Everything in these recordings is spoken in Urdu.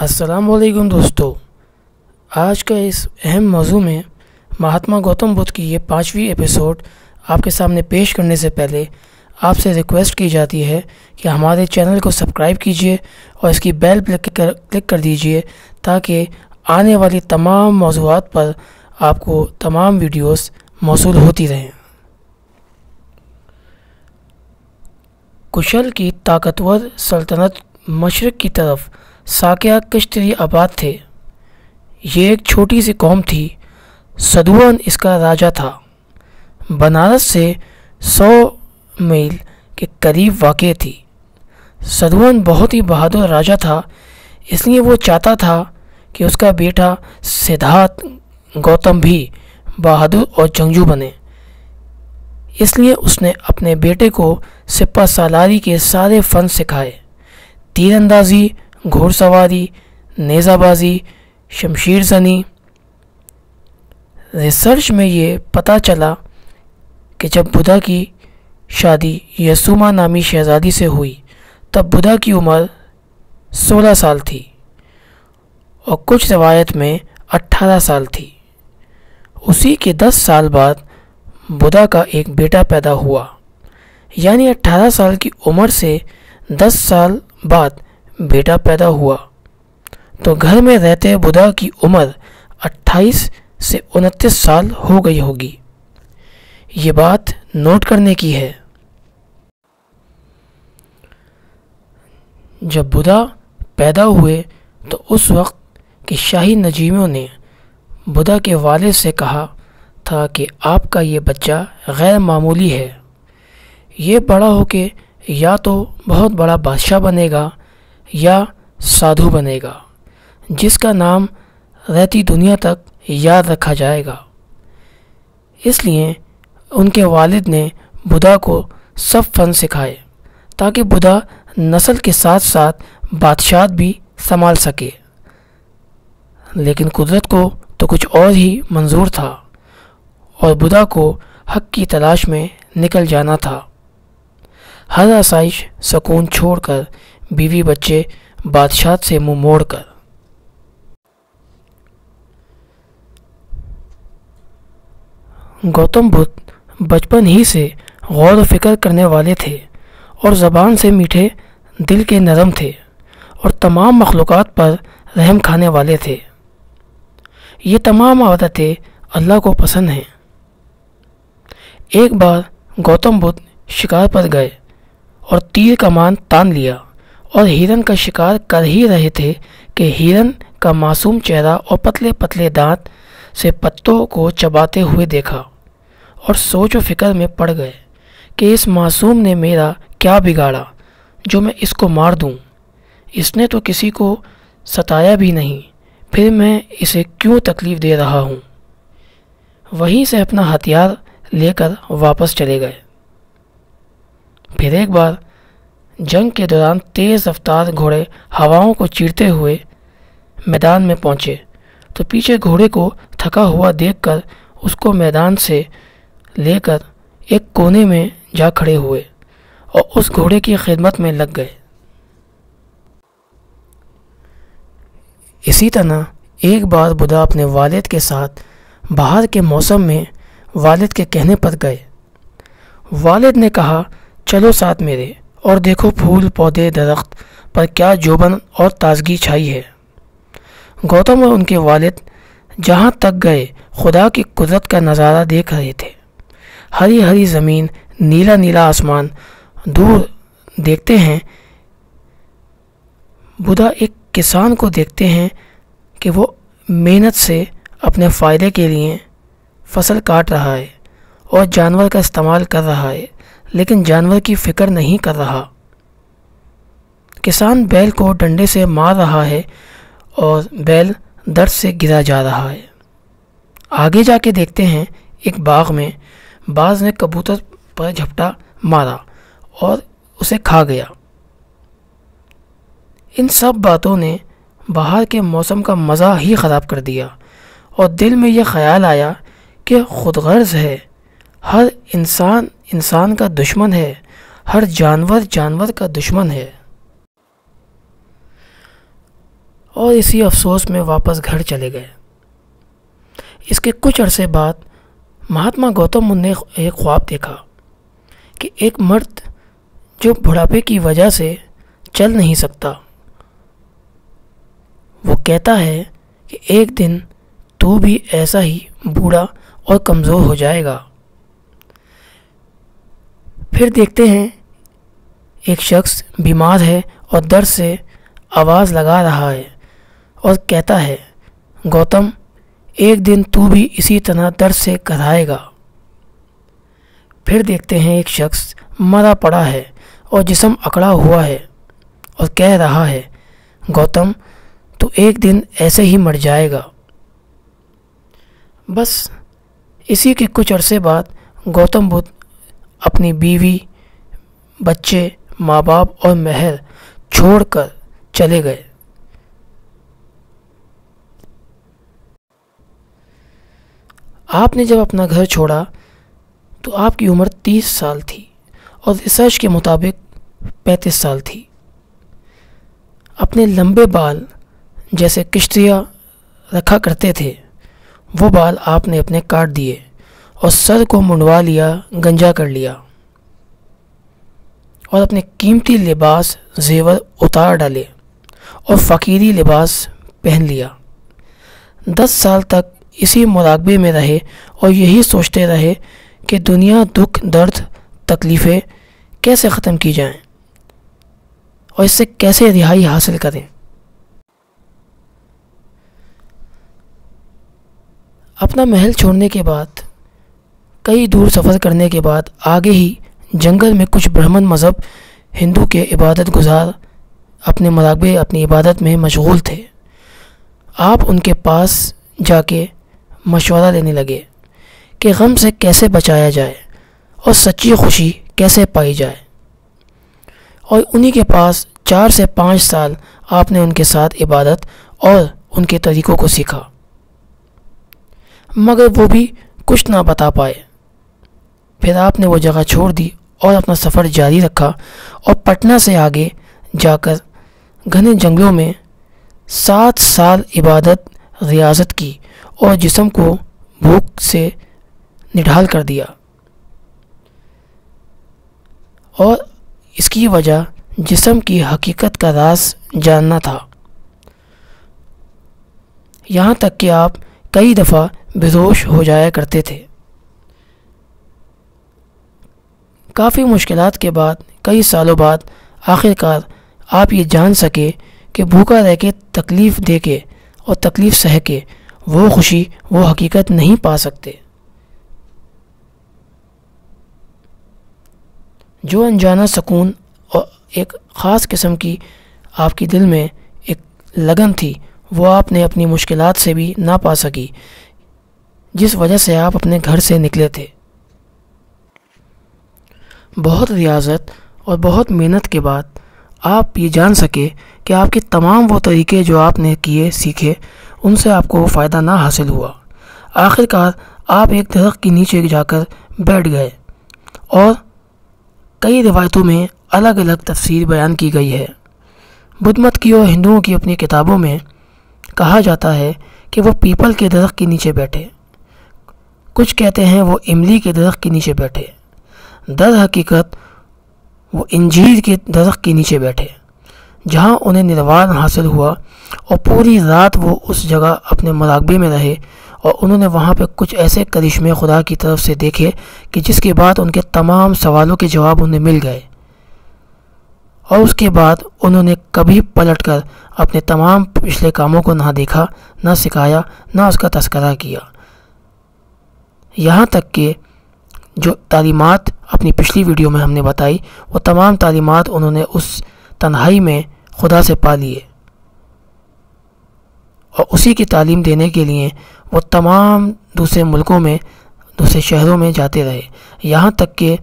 السلام علیکم دوستو، آج کا اس اہم موضوع میں مہاتما گوتم بدھ کی یہ 5ویں ایپیسوڈ آپ کے سامنے پیش کرنے سے پہلے آپ سے ریکویسٹ کی جاتی ہے کہ ہمارے چینل کو سبسکرائب کیجئے اور اس کی بیل کلک کر دیجئے تاکہ آنے والی تمام موضوعات پر آپ کو تمام ویڈیوز موصول ہوتی رہیں۔ کشل کی طاقتور سلطنت مشرق کی طرف ساکیہ کشتری آباد تھے۔ یہ ایک چھوٹی سی قوم تھی۔ سدوون اس کا راجا تھا۔ بنارس سے 100 میل کے قریب واقع تھی۔ سدوون بہت ہی بہادر راجا تھا، اس لیے وہ چاہتا تھا کہ اس کا بیٹا سدھارتھ گوتم بھی بہادر اور جنگجو بنے۔ اس لیے اس نے اپنے بیٹے کو سپہ سالاری کے سارے فن سکھائے: تیر اندازی، گھوڑ سواری، نیزہ بازی، شمشیر زنی۔ ریسرچ میں یہ پتہ چلا کہ جب بدھا کی شادی یسوما نامی شہزادی سے ہوئی تب بدھا کی عمر 16 سال تھی اور کچھ روایت میں 18 سال تھی۔ اسی کے 10 سال بعد بدھا کا ایک بیٹا پیدا ہوا، یعنی 18 سال کی عمر سے 10 سال بعد بیٹا پیدا ہوا تو گھر میں رہتے بدھا کی عمر 28 سے 29 سال ہو گئی ہوگی۔ یہ بات نوٹ کرنے کی ہے۔ جب بدھا پیدا ہوئے تو اس وقت کے شاہی نجیموں نے بدھا کے والد سے کہا تھا کہ آپ کا یہ بچہ غیر معمولی ہے، یہ بڑا ہو کے یا تو بہت بڑا بادشاہ بنے گا یا سادھو بنے گا جس کا نام رہتی دنیا تک یاد رکھا جائے گا۔ اس لیے ان کے والد نے بدھا کو سب فن سکھائے تاکہ بدھا نسل کے ساتھ ساتھ بادشاہت بھی سنبھال سکے، لیکن قدرت کو تو کچھ اور ہی منظور تھا اور بدھا کو حق کی تلاش میں نکل جانا تھا۔ ہر آسائش سکون چھوڑ کر، بیوی بچے بادشاہت سے منہ موڑ کر۔ گوتم بدھ بچپن ہی سے غور و فکر کرنے والے تھے اور زبان سے میٹھے، دل کے نرم تھے اور تمام مخلوقات پر رحم کھانے والے تھے۔ یہ تمام عادتیں اللہ کو پسند ہیں۔ ایک بار گوتم بدھ شکار پر گئے اور تیر کمان تان لیا اور ہرن کا شکار کر ہی رہے تھے کہ ہرن کا معصوم چہرہ اور پتلے پتلے دانت سے پتوں کو چباتے ہوئے دیکھا اور سوچ و فکر میں پڑ گئے کہ اس معصوم نے میرا کیا بگاڑا جو میں اس کو مار دوں؟ اس نے تو کسی کو ستایا بھی نہیں، پھر میں اسے کیوں تکلیف دے رہا ہوں؟ وہیں سے اپنا ہتھیار لے کر واپس چلے گئے۔ پھر ایک بار جنگ کے دوران تیز رفتار گھوڑے ہواؤں کو چیرتے ہوئے میدان میں پہنچے تو پیچھے گھوڑے کو تھکا ہوا دیکھ کر اس کو میدان سے لے کر ایک کونے میں جا کھڑے ہوئے اور اس گھوڑے کی خدمت میں لگ گئے۔ اسی طرح ایک بار بدھا اپنے والد کے ساتھ بہار کے موسم میں والد کے کہنے پر گئے۔ والد نے کہا، چلو ساتھ میرے اور دیکھو پھول پودے درخت پر کیا جوبن اور تازگی چھائی ہے۔ گوتم اور ان کے والد جہاں تک گئے خدا کی قدرت کا نظارہ دیکھ رہے تھے۔ ہری ہری زمین، نیلا نیلا آسمان، دور دیکھتے ہیں بدھا ایک کسان کو دیکھتے ہیں کہ وہ محنت سے اپنے فائدے کے لیے فصل کاٹ رہا ہے اور جانور کا استعمال کر رہا ہے، لیکن جانور کی فکر نہیں کر رہا۔ کسان بیل کو ڈنڈے سے مار رہا ہے اور بیل درد سے گرا جا رہا ہے۔ آگے جا کے دیکھتے ہیں ایک باغ میں باز نے کبوتر پر جھپٹا مارا اور اسے کھا گیا۔ ان سب باتوں نے بہار کے موسم کا مزہ ہی خراب کر دیا اور دل میں یہ خیال آیا کہ خود غرض ہے، ہر انسان انسان کا دشمن ہے، ہر جانور جانور کا دشمن ہے۔ اور اسی افسوس میں واپس گھر چلے گئے۔ اس کے کچھ عرصے بعد مہاتما گوتم بدھ نے ایک خواب دیکھا کہ ایک مرد جو بڑھاپے کی وجہ سے چل نہیں سکتا، وہ کہتا ہے کہ ایک دن تو بھی ایسا ہی بوڑھا اور کمزور ہو جائے گا۔ پھر دیکھتے ہیں ایک شخص بیمار ہے اور درد سے آواز لگا رہا ہے اور کہتا ہے گوتم ایک دن تو بھی اسی طرح درد سے گھبرائے گا۔ پھر دیکھتے ہیں ایک شخص مرا پڑا ہے اور جسم اکڑا ہوا ہے اور کہہ رہا ہے گوتم تو ایک دن ایسے ہی مر جائے گا۔ بس اسی کے کچھ عرصے بعد گوتم بدھ اپنی بیوی، بچے، ماں باپ اور محل چھوڑ کر چلے گئے۔ آپ نے جب اپنا گھر چھوڑا تو آپ کی عمر 30 سال تھی اور ریسرچ کے مطابق 35 سال تھی۔ اپنے لمبے بال جیسے کشتیاں رکھا کرتے تھے وہ بال آپ نے اپنے کاٹ دیے اور سر کو منڈوا لیا، گنجا کر لیا اور اپنے قیمتی لباس زیور اتار ڈالے اور فقیری لباس پہن لیا۔ 10 سال تک اسی مراقبے میں رہے اور یہی سوچتے رہے کہ دنیا دکھ، درد، تکلیفیں کیسے ختم کی جائیں اور اس سے کیسے رہائی حاصل کریں۔ اپنا محل چھوڑنے کے بعد، کئی دور سفر کرنے کے بعد آگے ہی جنگل میں کچھ برہمن مذہب ہندو کے عبادت گزار اپنے مراقبے، اپنی عبادت میں مشغول تھے۔ آپ ان کے پاس جا کے مشورہ لینے لگے کہ غم سے کیسے بچایا جائے اور سچی خوشی کیسے پائی جائے، اور انہی کے پاس 4 سے 5 سال آپ نے ان کے ساتھ عبادت اور ان کے طریقوں کو سیکھا، مگر وہ بھی کچھ نہ بتا پائے۔ پھر آپ نے وہ جگہ چھوڑ دی اور اپنا سفر جاری رکھا اور پٹنہ سے آگے جا کر گھنے جنگلوں میں 7 سال عبادت ریاضت کی اور جسم کو بھوک سے نڈھال کر دیا، اور اس کی وجہ جسم کی حقیقت کا راز جاننا تھا۔ یہاں تک کہ آپ کئی دفعہ بے ہوش ہو جایا کرتے تھے۔ کافی مشکلات کے بعد، کئی سالوں بعد آخرکار آپ یہ جان سکے کہ بھوکا رہ کے، تکلیف دے کے اور تکلیف سہ کے وہ خوشی، وہ حقیقت نہیں پا سکتے۔ جو انجانا سکون اور ایک خاص قسم کی آپ کی دل میں ایک لگن تھی، وہ آپ نے اپنی مشکلات سے بھی نہ پا سکی، جس وجہ سے آپ اپنے گھر سے نکلے تھے۔ بہت ریاضت اور بہت محنت کے بعد آپ یہ جان سکے کہ آپ کے تمام وہ طریقے جو آپ نے کیے، سیکھے، ان سے آپ کو فائدہ نہ حاصل ہوا۔ آخرکار آپ ایک درخت کے نیچے جا کر بیٹھ گئے، اور کئی روایتوں میں الگ الگ تفسیر بیان کی گئی ہے۔ بدھ مت کی اور ہندوؤں کی اپنی کتابوں میں کہا جاتا ہے کہ وہ پیپل کے درخت کے نیچے بیٹھے، کچھ کہتے ہیں وہ املی کے درخت کے نیچے بیٹھے، در حقیقت وہ انجیر کے درخت کے نیچے بیٹھے، جہاں انہیں نروان حاصل ہوا، اور پوری رات وہ اس جگہ اپنے مراقبے میں رہے، اور انہوں نے وہاں پہ کچھ ایسے کرشمے خدا کی طرف سے دیکھے کہ جس کے بعد ان کے تمام سوالوں کے جواب انہیں مل گئے، اور اس کے بعد انہوں نے کبھی پلٹ کر اپنے تمام پچھلے کاموں کو نہ دیکھا، نہ سکھایا، نہ اس کا تذکرہ کیا۔ یہاں تک کہ جو تعلیمات اپنی پچھلی ویڈیو میں ہم نے بتائی، وہ تمام تعلیمات انہوں نے اس تنہائی میں خدا سے پا لیے، اور اسی کی تعلیم دینے کے لیے وہ تمام دوسرے ملکوں میں، دوسرے شہروں میں جاتے رہے، یہاں تک کہ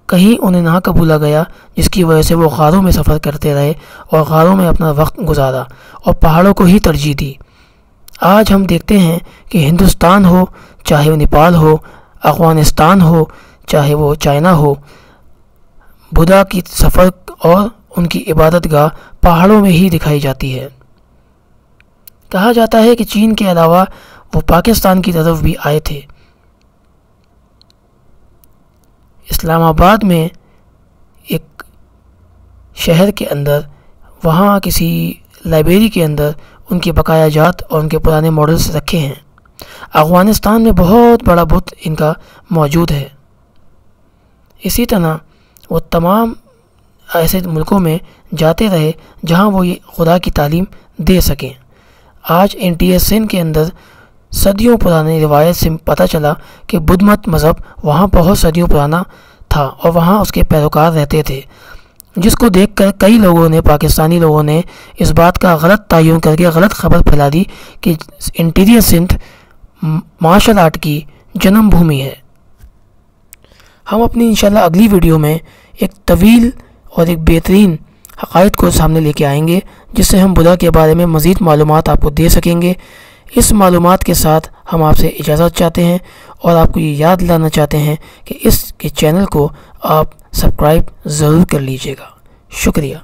کہیں انہیں نہ قبولا گیا، جس کی وجہ سے وہ غاروں میں سفر کرتے رہے اور غاروں میں اپنا وقت گزارا اور پہاڑوں کو ہی ترجیح دی۔ آج ہم دیکھتے ہیں کہ ہندوستان ہو، چاہے وہ نیپال ہو، افغانستان ہو، چاہے وہ چائنا ہو، بدھا کی سفر اور ان کی عبادت گاہ پہاڑوں میں ہی دکھائی جاتی ہے۔ کہا جاتا ہے کہ چین کے علاوہ وہ پاکستان کی طرف بھی آئے تھے۔ اسلام آباد میں ایک شہر کے اندر، وہاں کسی لائبریری کے اندر ان کے بقایا جات اور ان کے پرانے ماڈلز رکھے ہیں۔ افغانستان میں بہت بڑا بت ان کا موجود ہے۔ اسی طرح وہ تمام ایسے ملکوں میں جاتے رہے جہاں وہ یہ خدا کی تعلیم دے سکیں۔ آج انڈیا سندھ کے اندر صدیوں پرانی روایت سے پتہ چلا کہ بدھ مت مذہب وہاں بہت صدیوں پرانا تھا اور وہاں اس کے پیروکار رہتے تھے، جس کو دیکھ کر کئی لوگوں نے، پاکستانی لوگوں نے اس بات کا غلط تعین کر کے غلط خبر پھیلا دی کہ انٹیریئر سندھ مارشل آرٹ کی جنم بھومی ہے۔ ہم اپنی انشاءاللہ اگلی ویڈیو میں ایک طویل اور ایک بہترین حقائق کو سامنے لے کے آئیں گے، جس سے ہم بدھا کے بارے میں مزید معلومات آپ کو دے سکیں گے۔ اس معلومات کے ساتھ ہم آپ سے اجازت چاہتے ہیں اور آپ کو یہ یاد دلانا چاہتے ہیں کہ اس کے چینل کو آپ سبسکرائب ضرور کر لیجیے گا۔ شکریہ۔